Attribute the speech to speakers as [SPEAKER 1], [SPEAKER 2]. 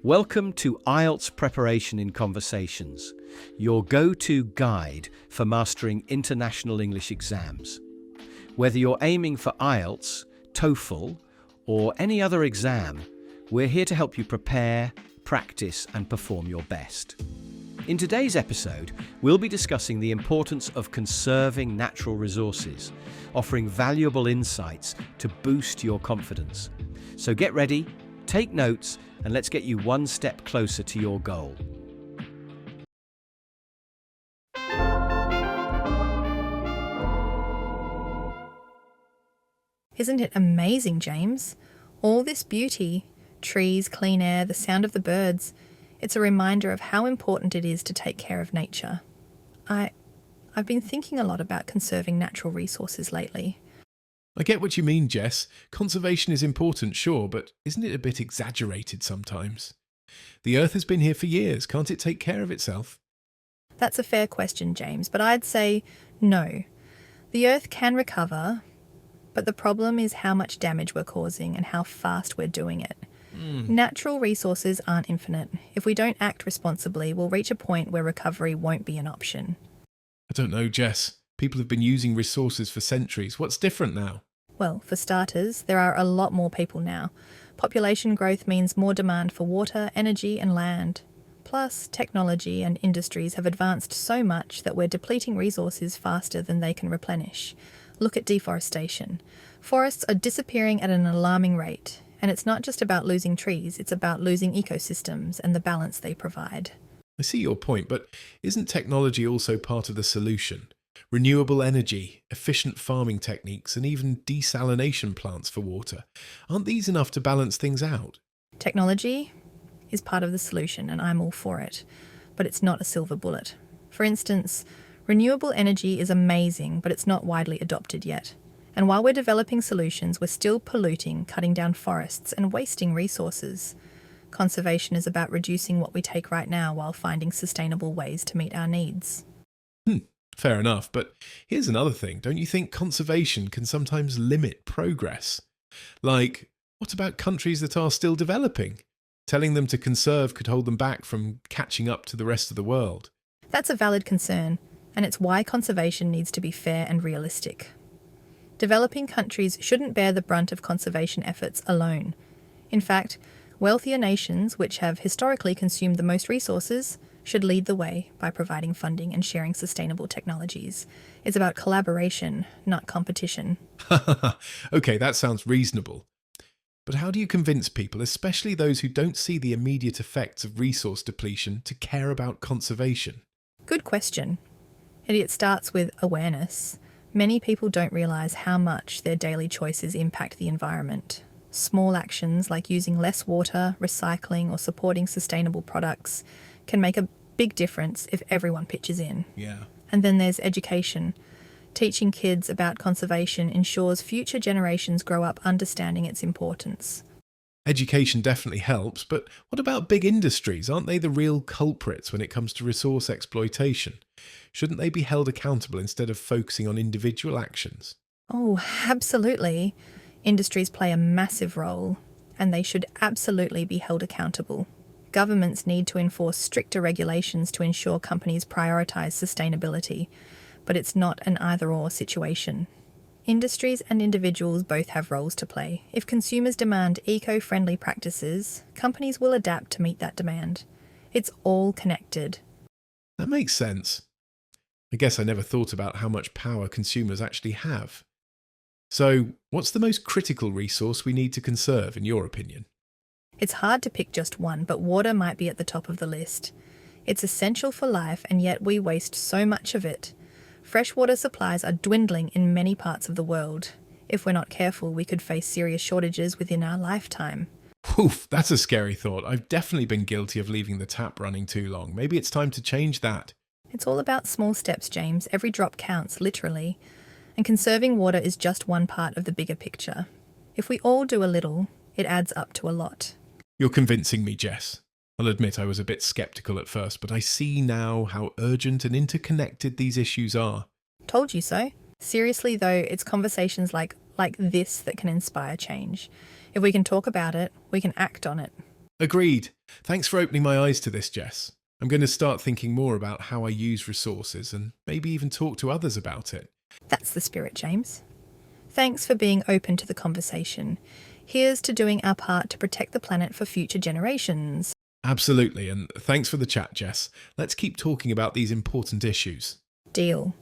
[SPEAKER 1] Welcome to IELTS Preparation in Conversations, your go-to guide for mastering international English exams. Whether you're aiming for IELTS, TOEFL, or any other exam, we're here to help you prepare, practice, and perform your best. In today's episode, we'll be discussing the importance of conserving natural resources, offering valuable insights to boost your confidence. So get ready, take notes, and let's get you one step closer to your goal.
[SPEAKER 2] Isn't it amazing, James? All this beauty, trees, clean air, the sound of the birds, it's a reminder of how important it is to take care of nature. I've been thinking a lot about conserving natural resources lately.
[SPEAKER 3] I get what you mean, Jess. Conservation is important, sure, but isn't it a bit exaggerated sometimes? The Earth has been here for years. Can't it take care of itself?
[SPEAKER 2] That's a fair question, James, but I'd say no. The Earth can recover, but the problem is how much damage we're causing and how fast we're doing it. Natural resources aren't infinite. If we don't act responsibly, we'll reach a point where recovery won't be an option.
[SPEAKER 3] I don't know, Jess. People have been using resources for centuries. What's different now?
[SPEAKER 2] Well, for starters, there are a lot more people now. Population growth means more demand for water, energy, and land. Plus, technology and industries have advanced so much that we're depleting resources faster than they can replenish. Look at deforestation. Forests are disappearing at an alarming rate. And it's not just about losing trees, it's about losing ecosystems and the balance they provide.
[SPEAKER 3] I see your point, but isn't technology also part of the solution? Renewable energy, efficient farming techniques, and even desalination plants for water. Aren't these enough to balance things out?
[SPEAKER 2] Technology is part of the solution, and I'm all for it. But it's not a silver bullet. For instance, renewable energy is amazing, but it's not widely adopted yet. And while we're developing solutions, we're still polluting, cutting down forests, and wasting resources. Conservation is about reducing what we take right now while finding sustainable ways to meet our needs.
[SPEAKER 3] Fair enough, but here's another thing. Don't you think conservation can sometimes limit progress? Like, what about countries that are still developing? Telling them to conserve could hold them back from catching up to the rest of the world.
[SPEAKER 2] That's a valid concern, and it's why conservation needs to be fair and realistic. Developing countries shouldn't bear the brunt of conservation efforts alone. In fact, wealthier nations, which have historically consumed the most resources, should lead the way by providing funding and sharing sustainable technologies. It's about collaboration, not competition.
[SPEAKER 3] Okay, that sounds reasonable. But how do you convince people, especially those who don't see the immediate effects of resource depletion, to care about conservation?
[SPEAKER 2] Good question. It starts with awareness. Many people don't realise how much their daily choices impact the environment. Small actions like using less water, recycling, or supporting sustainable products can make a big difference if everyone pitches in.
[SPEAKER 3] Yeah.
[SPEAKER 2] And then there's education. Teaching kids about conservation ensures future generations grow up understanding its importance.
[SPEAKER 3] Education definitely helps, but what about big industries? Aren't they the real culprits when it comes to resource exploitation? Shouldn't they be held accountable instead of focusing on individual actions?
[SPEAKER 2] Oh, absolutely. Industries play a massive role, and they should absolutely be held accountable. Governments need to enforce stricter regulations to ensure companies prioritise sustainability, but it's not an either-or situation. Industries and individuals both have roles to play. If consumers demand eco-friendly practices, companies will adapt to meet that demand. It's all connected.
[SPEAKER 3] That makes sense. I guess I never thought about how much power consumers actually have. So, what's the most critical resource we need to conserve, in your opinion?
[SPEAKER 2] It's hard to pick just one, but water might be at the top of the list. It's essential for life, and yet we waste so much of it. Freshwater supplies are dwindling in many parts of the world. If we're not careful, we could face serious shortages within our lifetime.
[SPEAKER 3] Oof, that's a scary thought. I've definitely been guilty of leaving the tap running too long. Maybe it's time to change that.
[SPEAKER 2] It's all about small steps, James. Every drop counts, literally. And conserving water is just one part of the bigger picture. If we all do a little, it adds up to a lot.
[SPEAKER 3] You're convincing me, Jess. I'll admit I was a bit sceptical at first, but I see now how urgent and interconnected these issues are.
[SPEAKER 2] Told you so. Seriously, though, it's conversations like this that can inspire change. If we can talk about it, we can act on it.
[SPEAKER 3] Agreed. Thanks for opening my eyes to this, Jess. I'm going to start thinking more about how I use resources and maybe even talk to others about it.
[SPEAKER 2] That's the spirit, James. Thanks for being open to the conversation. Here's to doing our part to protect the planet for future generations.
[SPEAKER 3] Absolutely, and thanks for the chat, Jess. Let's keep talking about these important issues.
[SPEAKER 2] Deal.